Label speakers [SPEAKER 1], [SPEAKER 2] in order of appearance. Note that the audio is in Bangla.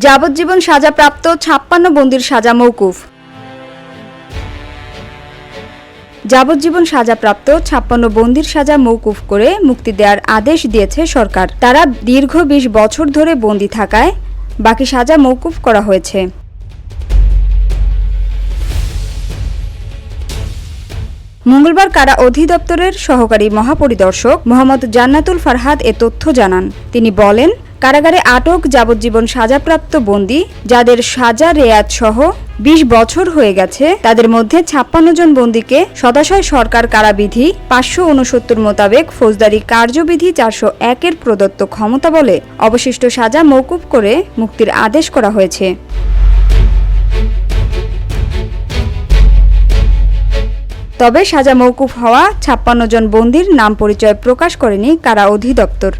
[SPEAKER 1] যাবজ্জীবন সাজাপ্রাপ্ত ৫৬ বন্দীর সাজা মওকুফ। যাবজ্জীবন সাজাপ্রাপ্ত ৫৬ বন্দীর সাজা মওকুফ করে মুক্তি দেওয়ার আদেশ দিয়েছে সরকার। তারা দীর্ঘ ২০ বছর ধরে বন্দী থাকায় বাকি সাজা মওকুফ করা হয়েছে। মঙ্গলবার কারা অধিদপ্তরের সহকারী মহাপরিদর্শক মোহাম্মদ জান্নাতুল ফারহাদ এ তথ্য জানান। তিনি বলেন, কারাগারে আটক যাবজ্জীবন সাজাপ্রাপ্ত বন্দী যাদের সাজা রেয়াত সহ ২০ বছর হয়ে গেছে, তাদের মধ্যে ৫৬ জন বন্দীকে সদাশয় সরকার কারাবিধি ৫৬৯ মোতাবেক ফৌজদারি কার্যবিধি ৪০১-এর প্রদত্ত ক্ষমতা বলে অবশিষ্ট সাজা মওকুফ করে মুক্তির আদেশ করা হয়েছে। তবে সাজা মওকুফ হওয়া ৫৬ জন বন্দীর নাম পরিচয় প্রকাশ করেনি কারা অধিদপ্তর।